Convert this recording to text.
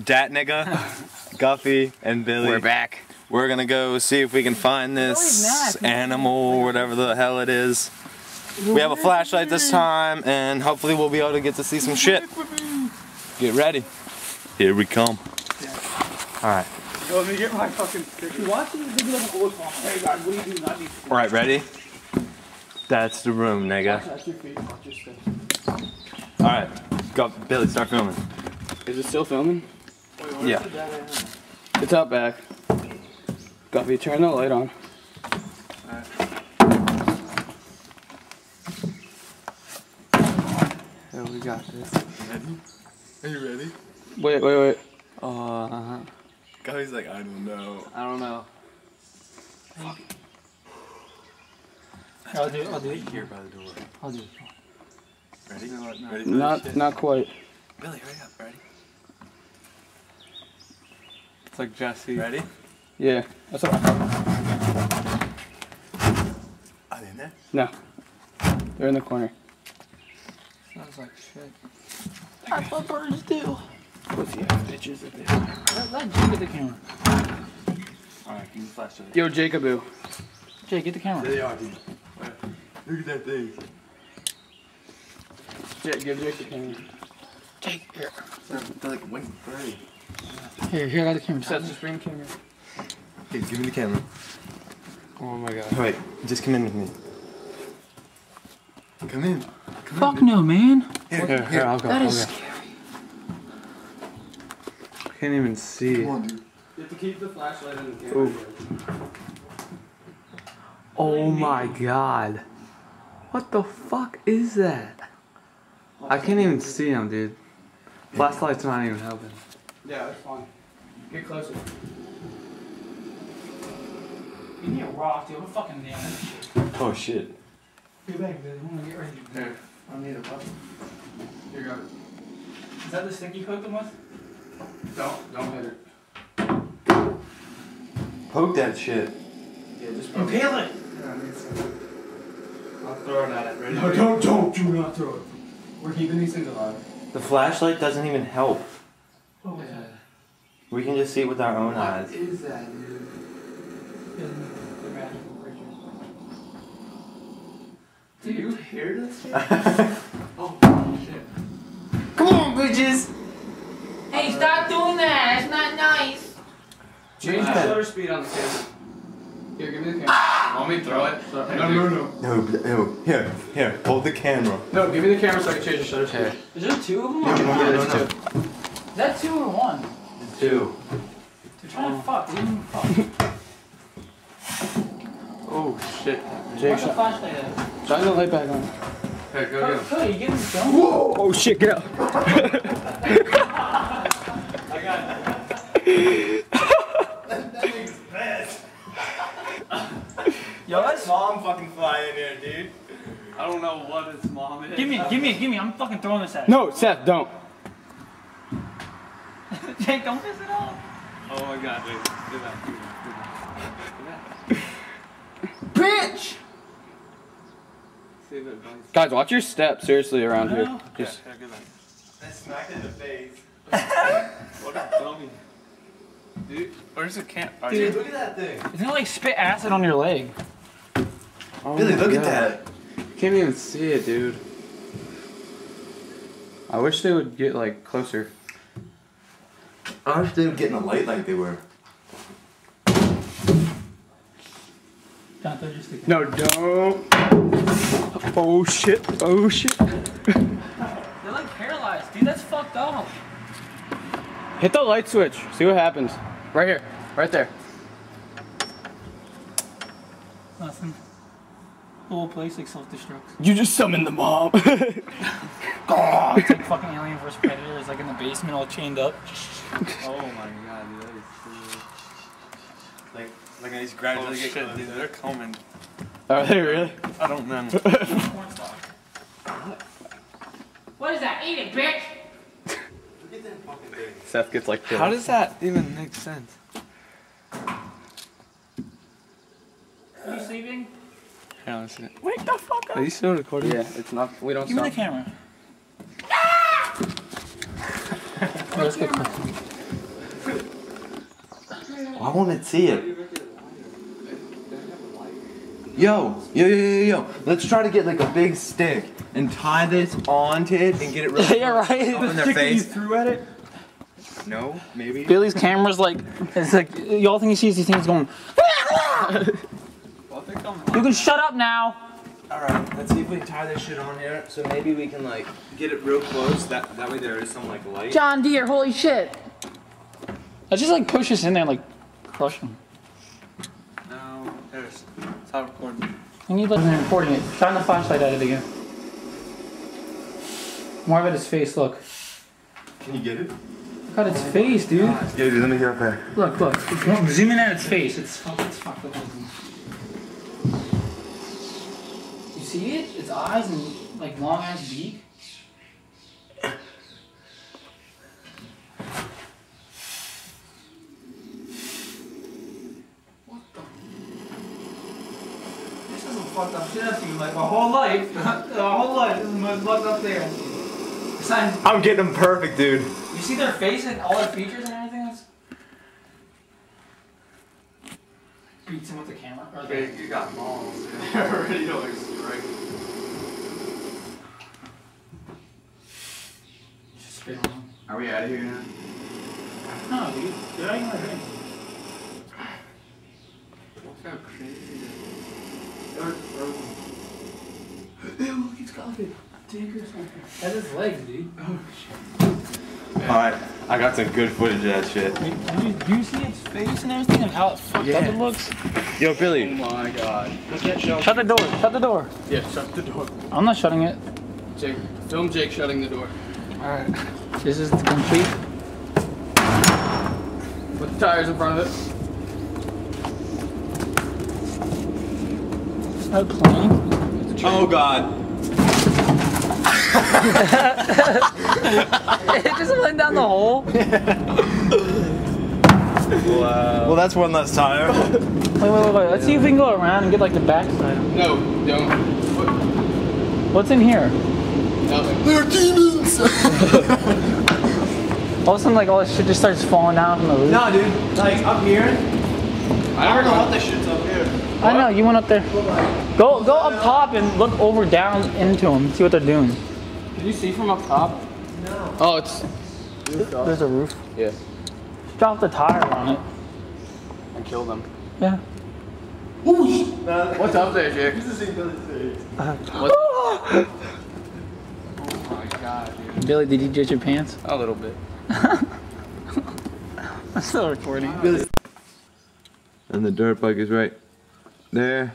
Dat nigga, Guffy, and Billy. We're back. We're gonna go see if we can find this animal or whatever the hell it is. We have a flashlight this time, and hopefully we'll be able to get to see some shit. Get ready. Here we come. Alright. Yo, let me get my fucking sticker. Watch this video of old mom. Hey guys, what do you do? Not need to. Alright, ready? That's the room, nigga. Watch your feet. Watch your steps. Alright, go. Billy, start filming. Is it still filming? Wait, yeah. It's out back. Guffy, turn the light on. Alright. Yeah, we got this. Ready? Are you ready? Wait. Guffy's like, I don't know. I don't know. Fuck. I'll do it. Here by the door. I'll do it. Ready? No. Ready? Not quite. Billy, hurry up. Ready? It's like Jesse. Ready? Yeah. That's all. Are they in there? No. They're in the corner. Sounds like shit. That's what birds do. Pussy ass bitches that they are. Let Jake get the camera. Alright, give me the flashlight. Yo, Jacoboo. Jake, get the camera. There they are, dude. Look at that thing. Give Jake the camera. Jake, here. They're like, wait, hurry. Here, I got the camera. Set the screen camera. Hey, give me the camera. Oh my god. Wait, just come in with me. Come in. Fuck no, man. Here, I'll go. That is scary. I can't even see. Come on, dude. You have to keep the flashlight in the camera. Oh my god. What the fuck is that? I can't even see him, dude. Flashlight's not even helping. Yeah, that's fine. Get closer. Give me a rock, dude. I'm fucking nail that shit. Oh, shit. Get back, Billy. I'm gonna get ready. Here, I need a button. Here you go. Is that the stick you poked him with? Don't hit it. Poke that shit. Yeah, just Impale it! Yeah, I need some. I'll throw it at it. Ready? No, don't. Do not throw it. We're keeping these things alive. The flashlight doesn't even help. What was that? We can just see it with our own eyes. What is that, dude? The magical creature. Do you hear this shit? Oh, shit. Come on, bitches! Hey, stop doing that! That's not nice! Change the shutter speed on the camera. Here, give me the camera. Want me to throw it? No. No, here, hold the camera. No, give me the camera so I can change the shutter speed. Is there two of them? Yeah, there's two. Is that two or one? Two. They're trying to fuck. They didn't even fuck. Oh, shit. Where's Jake, the flashlight at? shine the light back on. Here, go. Cody, you getting filmed? Whoa! Oh, shit, get out. I got it. Yo, that's Mom fucking fly in here, dude. I don't know what his mom is. Give me. I'm fucking throwing this at No, Seth, don't. Jake, don't piss it off. Oh my god, dude. Do that. Bitch! See if it bites. Guys, watch your step, seriously, around here. No. Just Yeah, good night. I smacked it in the face. What a dummy. Dude, where's the camp? Dude, look at that thing. It's gonna like spit acid on your leg. oh Billy, my look at God. that. Can't even see it, dude. I wish they would get like closer. I wish they would get in the light like they were. Don't throw just the No, don't. Oh shit. Oh shit. They're like paralyzed, dude. That's fucked up. Hit the light switch. See what happens. Right here. Right there. Nothing. The whole place like self-destructs. You just summoned the mom. It's like fucking Alien vs Predator is like in the basement all chained up. Oh my god, dude, that is Like I just gradually Oh get shit, closer. dude, they're coming. Are they really? I don't know. What is that? Eat it, bitch! Look at that fucking thing. Seth gets like How does that even make sense? Are you sleeping? Here, let's see it. Wake the fuck up! Are you still recording? Yeah, it's not. We don't Give me stop. the camera. Let's get close. I want to see it. Yo. Let's try to get like a big stick and tie this onto it and get it really Yeah, right. up in their face. Threw at it? No, maybe. Billy's camera's like, it's like, y'all think he sees these things going. You can shut up now. Alright, let's see if we can tie this shit on here so maybe we can like get it real close. That way there is some like light. John Deere, holy shit. Let's just like push this in there, like crush him. No, there's. It's not recording. I need like recording it. Shine the flashlight at it again. More of it his face, look. Can you get it? Look at its face, dude. Yeah, dude, let me get up there. Look. Zoom in at its face. It's fucked up. You see it? Its eyes and like long ass beak. What the? This is some fucked up shit I've seen like my whole life. This is my fucked up there. I'm getting them perfect, dude. You see their face and all their features and everything? That's... Beats him with the camera. Or the... You got balls. Already like straight. Just straight on. Are we out of here now? No, dude. You're not even my drink. Look how crazy. Ew, look, he's got it. That's his legs, dude. Oh, Alright, I got some good footage of that shit. Do you see its face and everything and how fucked up it looks? Yo, Billy. Oh my god. Shut the door. Shut the door. Yeah, shut the door. I'm not shutting it. Jake, film Jake shutting the door. Alright. This is complete. Put the tires in front of it. Is that a plane? Oh god. It just went down the hole. Wow. Well, that's one less tire. Wait. Let's see if we can go around and get like the back side. No, don't. What's in here? Nothing. They're demons! All of a sudden, like all this shit just starts falling down from the roof. No, dude. Like, up here. I don't know what this shit's up here. I know, you went up there. Go up top and look over down into them. See what they're doing. Did you see from up top? No. Oh, it's... There's a roof. Yeah. Just drop the tire on it. And kill them. Yeah. What's up there, Jake? Oh my god, dude. Billy, did you judge your pants? A little bit. I'm still recording. And the dirt bike is right there.